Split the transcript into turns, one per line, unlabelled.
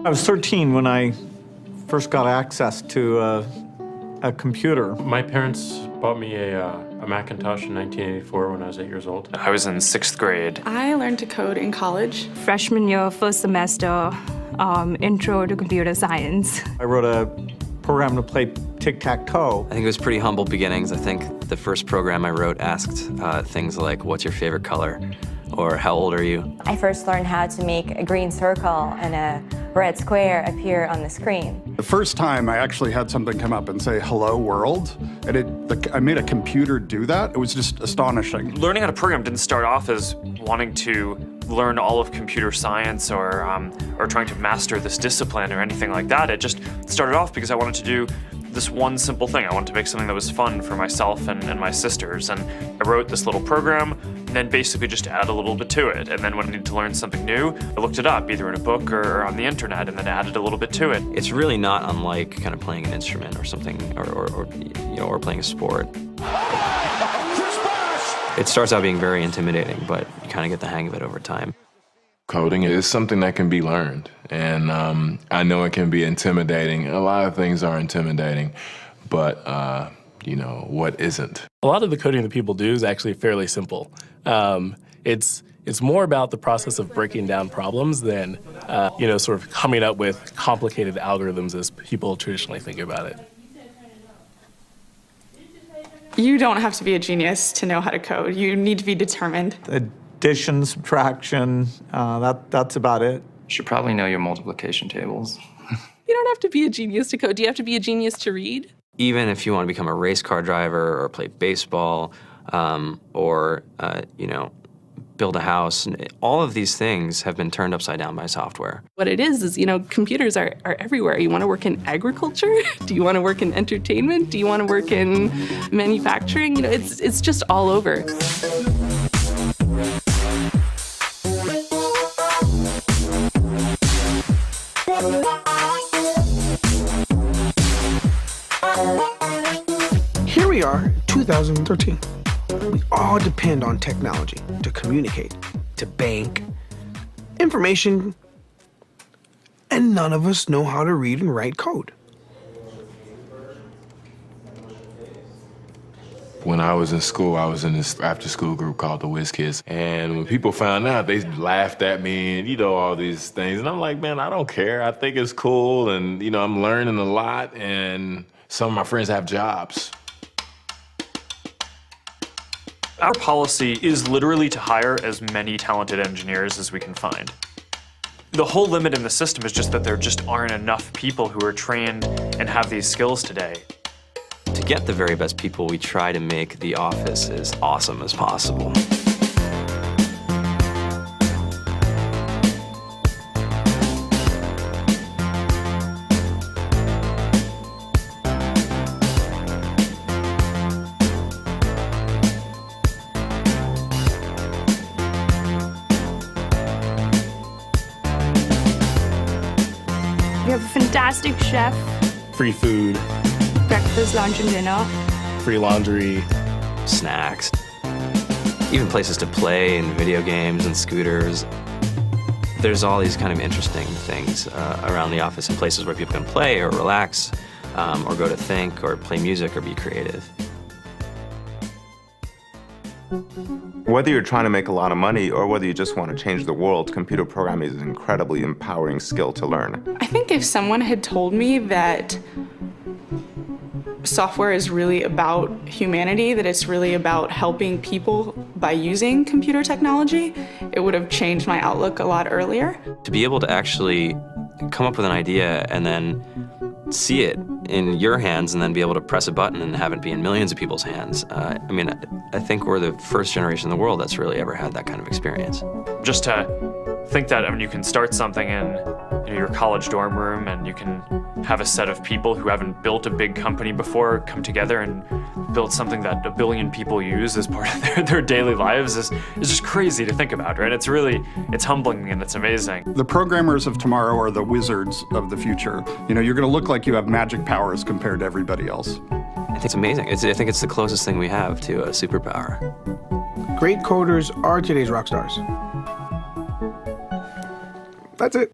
I was 13 when I first got access to a computer.
My parents bought me a Macintosh in 1984 when I was 8 years old.
I was in 6th grade.
I learned to code in college.
Freshman year, first semester, intro to computer science.
I wrote a program to play tic-tac-toe.
I think it was pretty humble beginnings. I think the first program I wrote asked things like, what's your favorite color? Or how old are you?
I first learned how to make a green circle and a red square appear on the screen.
The first time I actually had something come up and say, hello world, and I made a computer do that. It was just astonishing.
Learning how to program didn't start off as wanting to learn all of computer science or trying to master this discipline or anything like that. It just started off because I wanted to do this one simple thing. I wanted to make something that was fun for myself and my sisters. And I wrote this little program and then basically just add a little bit to it. And then when I needed to learn something new, I looked it up either in a book or on the internet and then added a little bit to it.
It's really not unlike kind of playing an instrument or something, or playing a sport. It starts out being very intimidating, but you kind of get the hang of it over time.
Coding is something that can be learned, and I know it can be intimidating. A lot of things are intimidating, but what isn't?
A lot of the coding that people do is actually fairly simple. It's more about the process of breaking down problems than sort of coming up with complicated algorithms as people traditionally think about it.
You don't have to be a genius to know how to code. You need to be determined.
Addition, subtraction, that's about it.
You should probably know your multiplication tables.
You don't have to be a genius to code. Do you have to be a genius to read?
Even if you want to become a race car driver or play baseball or build a house, all of these things have been turned upside down by software.
What it is, computers are everywhere. You want to work in agriculture? Do you want to work in entertainment? Do you want to work in manufacturing? It's just all over.
Here we are, 2013. We all depend on technology to communicate, to bank, information, and none of us know how to read and write code.
When I was in school, I was in this after-school group called the Whiz Kids. And when people found out, they laughed at me and, all these things. And I'm like, man, I don't care. I think it's cool. And, I'm learning a lot. And some of my friends have jobs.
Our policy is literally to hire as many talented engineers as we can find. The whole limit in the system is just that there just aren't enough people who are trained and have these skills today.
To get the very best people, we try to make the office as awesome as possible.
We have a fantastic chef,
Free food,
breakfast, lunch, and dinner.
free laundry.
Snacks, even places to play and video games and scooters. There's all these kind of interesting things around the office and places where people can play or relax or go to think or play music or be creative.
Whether you're trying to make a lot of money or whether you just want to change the world, computer programming is an incredibly empowering skill to learn.
I think if someone had told me that software is really about humanity, that it's really about helping people by using computer technology, it would have changed my outlook a lot earlier.
To be able to actually come up with an idea and then see it in your hands and then be able to press a button and have it be in millions of people's hands. I think we're the first generation in the world that's really ever had that kind of experience.
Just to think that, you can start something in your college dorm room and you can have a set of people who haven't built a big company before come together and build something that 1 billion people use as part of their daily lives is just crazy to think about, right? It's humbling and it's amazing.
The programmers of tomorrow are the wizards of the future. You're going to look like you have magic powers compared to everybody else.
I think it's amazing. I think it's the closest thing we have to a superpower.
Great coders are today's rock stars. That's it.